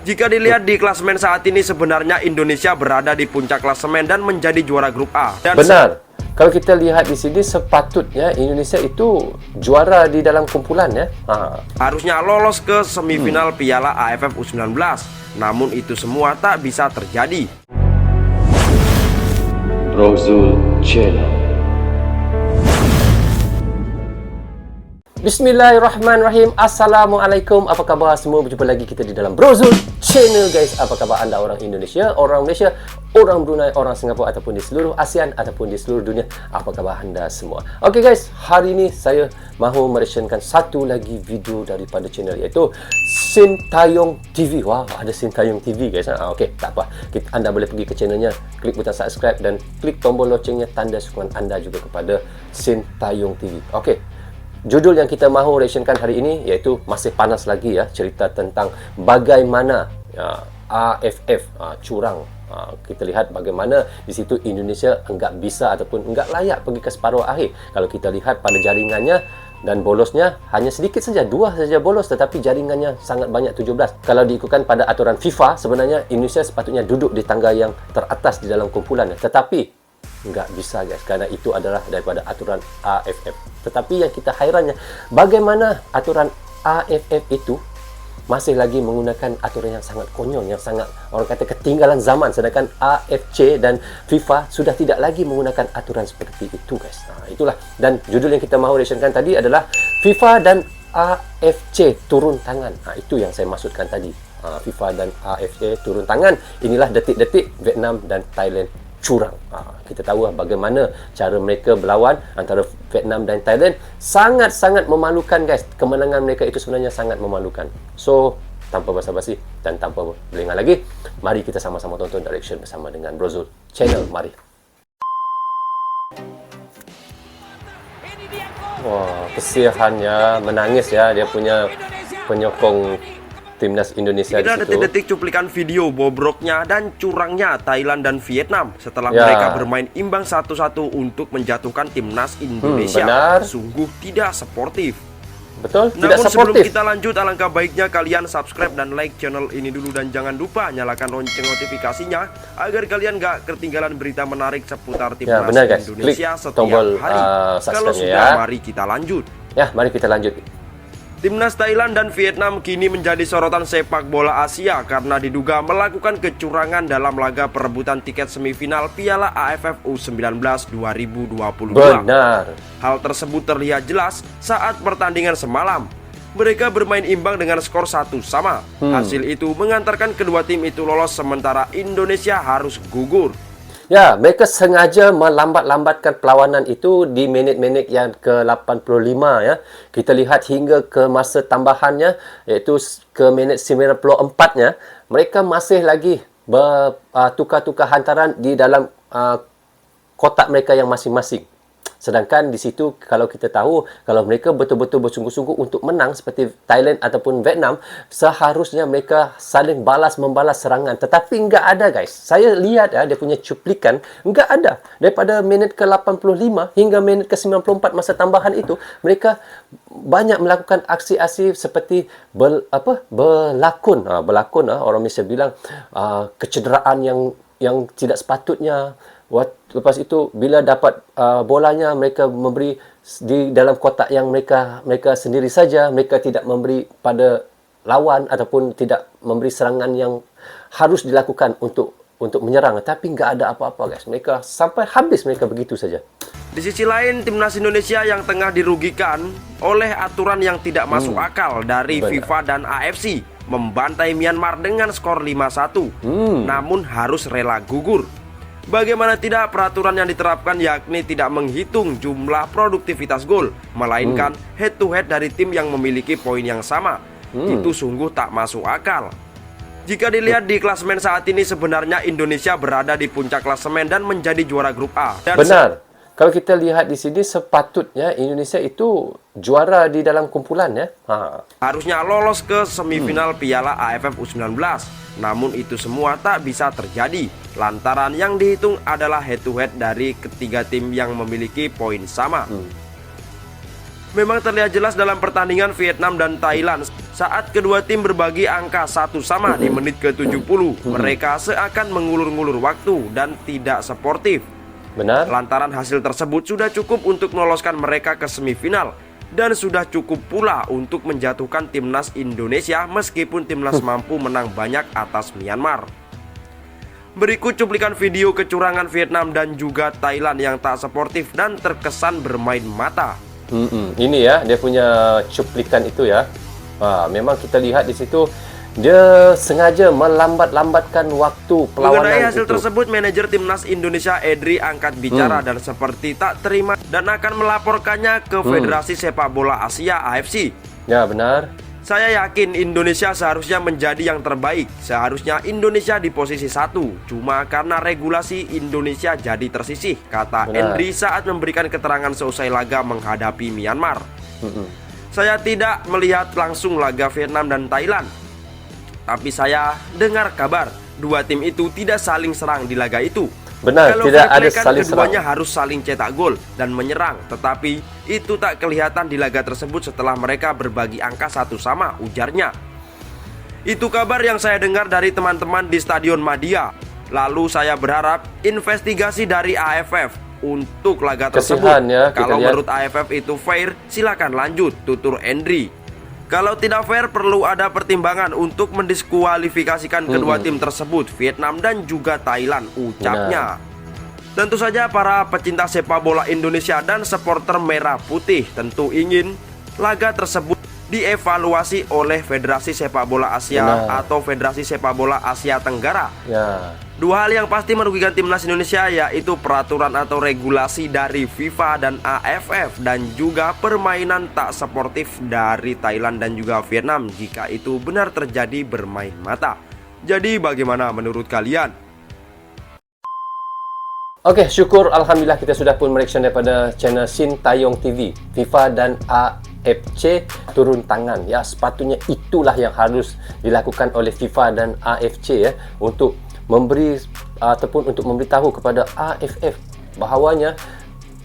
Jika dilihat di klasemen saat ini, sebenarnya Indonesia berada di puncak klasemen dan menjadi juara grup A. Dan benar. Kalau kita lihat di sini, sepatutnya Indonesia itu juara di dalam kumpulan ya. Harusnya lolos ke semifinal Piala AFF U19. Namun itu semua tak bisa terjadi. Brozul Channel. Bismillahirrahmanirrahim. Assalamualaikum. Apa khabar semua? Berjumpa lagi kita di dalam Brozul Channel, guys. Apa khabar anda orang Indonesia, orang Malaysia, orang Brunei, orang Singapura ataupun di seluruh ASEAN ataupun di seluruh dunia? Apa khabar anda semua? Okey guys, hari ini saya mahu meresenkan satu lagi video daripada channel, iaitu Sintayong TV. Wow, ada Sintayong TV guys. Okey, tak apa. Anda boleh pergi ke channelnya, klik butang subscribe dan klik tombol loncengnya, tanda sokongan anda juga kepada Sintayong TV. Okey. Judul yang kita mahu reactionkan hari ini iaitu masih panas lagi ya, cerita tentang bagaimana AFF curang. Kita lihat bagaimana di situ Indonesia enggak bisa ataupun enggak layak pergi ke separuh akhir. Kalau kita lihat pada jaringannya dan bolosnya hanya sedikit saja, 2 saja bolos, tetapi jaringannya sangat banyak, 17. Kalau diikutkan pada aturan FIFA, sebenarnya Indonesia sepatutnya duduk di tangga yang teratas di dalam kumpulan, tetapi nggak bisa guys, karena itu adalah daripada aturan AFF. Tetapi yang kita hairannya, bagaimana aturan AFF itu masih lagi menggunakan aturan yang sangat konyol, yang sangat orang kata ketinggalan zaman, sedangkan AFC dan FIFA sudah tidak lagi menggunakan aturan seperti itu guys. Itulah, dan judul yang kita mahu reactionkan tadi adalah FIFA dan AFC turun tangan. Itu yang saya maksudkan tadi. FIFA dan AFC turun tangan. Inilah detik-detik Vietnam dan Thailand curang. Kita tahu bagaimana cara mereka berlawan antara Vietnam dan Thailand. Sangat-sangat memalukan guys. Kemenangan mereka itu sebenarnya sangat memalukan. So, tanpa basa-basi dan tanpa berlengah lagi, mari kita sama-sama tonton direction bersama dengan Brozul Channel. Mari. Wah, kesiahannya menangis ya, dia punya penyokong Timnas Indonesia. Inilah detik-detik cuplikan video bobroknya dan curangnya Thailand dan Vietnam setelah mereka bermain imbang 1-1 untuk menjatuhkan Timnas Indonesia. Sungguh tidak sportif. Betul, tidak sportif. Sebelum kita lanjut, alangkah baiknya kalian subscribe dan like channel ini dulu, dan jangan lupa nyalakan lonceng notifikasinya agar kalian gak ketinggalan berita menarik seputar Timnas Indonesia setiap hari. Kalau sudah, mari kita lanjut. Ya, mari kita lanjut. Timnas Thailand dan Vietnam kini menjadi sorotan sepak bola Asia karena diduga melakukan kecurangan dalam laga perebutan tiket semifinal Piala AFF U19 2022. Benar. Hal tersebut terlihat jelas saat pertandingan semalam. Mereka bermain imbang dengan skor 1-1. Hasil itu mengantarkan kedua tim itu lolos, sementara Indonesia harus gugur. Ya, mereka sengaja melambat-lambatkan perlawanan itu di minit-minit yang ke-85 ya. Kita lihat hingga ke masa tambahannya, iaitu ke minit 94-nya, mereka masih lagi bertukar-tukar hantaran di dalam kotak mereka yang masing-masing. Sedangkan di situ kalau kita tahu, kalau mereka betul-betul bersungguh-sungguh untuk menang seperti Thailand ataupun Vietnam, seharusnya mereka saling membalas serangan. Tetapi enggak ada guys. Saya lihat dia punya cuplikan, enggak ada. Daripada minit ke-85 hingga minit ke-94 masa tambahan itu, mereka banyak melakukan aksi-aksi seperti berlakon. Orang Malaysia bilang kecederaan yang tidak sepatutnya. Lepas itu bila dapat bolanya, mereka memberi di dalam kotak yang mereka sendiri saja. Mereka tidak memberi pada lawan ataupun tidak memberi serangan yang harus dilakukan untuk menyerang. Tapi nggak ada apa-apa guys. Mereka sampai habis mereka begitu saja. Di sisi lain, Timnas Indonesia yang tengah dirugikan oleh aturan yang tidak masuk akal dari FIFA dan AFC membantai Myanmar dengan skor 5-1. Namun harus rela gugur. Bagaimana tidak, peraturan yang diterapkan yakni tidak menghitung jumlah produktivitas gol, melainkan head to head dari tim yang memiliki poin yang sama. Itu sungguh tak masuk akal. Jika dilihat di klasemen saat ini, sebenarnya Indonesia berada di puncak klasemen dan menjadi juara grup A. Benar. Kalau kita lihat di sini, sepatutnya Indonesia itu juara di dalam kumpulan ya. Harusnya lolos ke semifinal Piala AFF U19. Namun itu semua tak bisa terjadi lantaran yang dihitung adalah head to head dari ketiga tim yang memiliki poin sama. Memang terlihat jelas dalam pertandingan Vietnam dan Thailand, Saat kedua tim berbagi angka 1 sama di menit ke-70, mereka seakan mengulur-ngulur waktu dan tidak sportif. Benar. Lantaran hasil tersebut sudah cukup untuk meloloskan mereka ke semifinal dan sudah cukup pula untuk menjatuhkan timnas Indonesia meskipun timnas mampu menang banyak atas Myanmar. Berikut cuplikan video kecurangan Vietnam dan juga Thailand yang tak sportif dan terkesan bermain mata. Ini ya, dia punya cuplikan itu ya. Memang kita lihat di situ dia sengaja melambat-lambatkan waktu perlawanan. Mengenai hasil itu tersebut, manajer timnas Indonesia Edri angkat bicara dan seperti tak terima dan akan melaporkannya ke Federasi Sepak Bola Asia AFC. Ya, benar. Saya yakin Indonesia seharusnya menjadi yang terbaik. Seharusnya Indonesia di posisi 1. Cuma karena regulasi Indonesia jadi tersisih, kata Edri saat memberikan keterangan seusai laga menghadapi Myanmar. Saya tidak melihat langsung laga Vietnam dan Thailand, tapi saya dengar kabar dua tim itu tidak saling serang di laga itu. Benar, kalau tidak ada kan saling keduanya serang. harus saling cetak gol dan menyerang, tetapi itu tak kelihatan di laga tersebut setelah mereka berbagi angka 1 sama, ujarnya. Itu kabar yang saya dengar dari teman-teman di Stadion Madia. Lalu saya berharap investigasi dari AFF untuk laga tersebut. Ya, kalau lihat. menurut AFF itu fair, silakan lanjut, tutur Endri. Kalau tidak fair, perlu ada pertimbangan untuk mendiskualifikasikan kedua tim tersebut, Vietnam dan juga Thailand, ucapnya. Tentu saja para pecinta sepak bola Indonesia dan supporter merah putih tentu ingin laga tersebut dievaluasi oleh Federasi Sepak Bola Asia atau Federasi Sepak Bola Asia Tenggara. Ya. Dua hal yang pasti merugikan timnas Indonesia, yaitu peraturan atau regulasi dari FIFA dan AFF dan juga permainan tak sportif dari Thailand dan juga Vietnam jika itu benar terjadi bermain mata. Jadi bagaimana menurut kalian? Oke, syukur alhamdulillah kita sudah pun mereaction daripada channel Sintayong TV. FIFA dan AFC turun tangan ya. Sepatutnya itulah yang harus dilakukan oleh FIFA dan AFC ya, untuk memberi ataupun untuk memberitahu kepada AFF bahawanya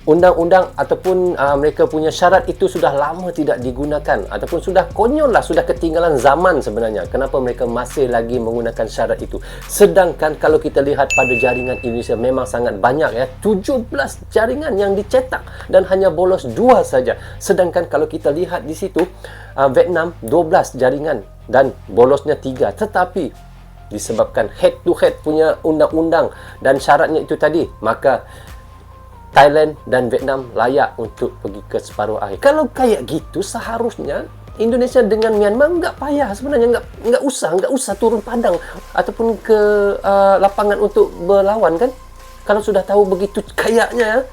undang-undang ataupun mereka punya syarat itu sudah lama tidak digunakan ataupun sudah konyol lah, sudah ketinggalan zaman sebenarnya. Kenapa mereka masih lagi menggunakan syarat itu? Sedangkan kalau kita lihat pada jaringan Indonesia memang sangat banyak ya, 17 jaringan yang dicetak dan hanya bolos 2 saja. Sedangkan kalau kita lihat di situ Vietnam 12 jaringan dan bolosnya 3. Tetapi disebabkan head to head punya undang-undang dan syaratnya itu tadi, maka Thailand dan Vietnam layak untuk pergi ke separuh akhir. Kalau kayak gitu seharusnya Indonesia dengan Myanmar nggak payah sebenarnya, nggak usah turun padang ataupun ke lapangan untuk berlawan kan. Kalau sudah tahu begitu kayaknya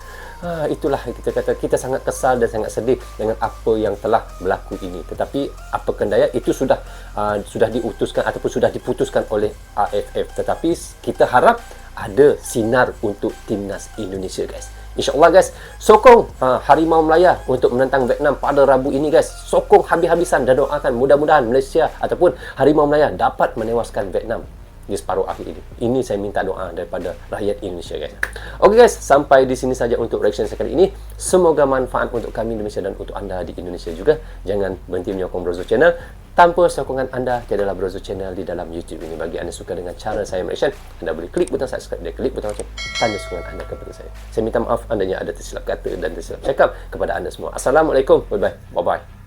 itulah kita kata kita sangat kesal dan sangat sedih dengan apa yang telah berlaku ini. Tetapi apa kendaya itu sudah diutuskan ataupun sudah diputuskan oleh AFF. Tetapi kita harap ada sinar untuk timnas Indonesia guys. InsyaAllah guys, sokong Harimau Melaya untuk menentang Vietnam pada Rabu ini guys. Sokong habis-habisan dan doakan mudah-mudahan Malaysia ataupun Harimau Melaya dapat menewaskan Vietnam di separuh akhir ini. Ini saya minta doa daripada rakyat Indonesia guys. Oke guys, sampai di sini saja untuk reaction sekali ini. Semoga manfaat untuk kami Indonesia dan untuk anda di Indonesia juga. Jangan berhenti menyokong Brozo Channel. Tanpa sokongan anda, tiadalah Brozo Channel di dalam YouTube ini. Bagi anda suka dengan cara saya mereaction, anda boleh klik butang subscribe dan klik butang lonceng tanda sokongan anda kepada saya. Saya minta maaf andanya ada tersilap kata dan tersilap cakap kepada anda semua. Assalamualaikum. Bye-bye. Bye-bye.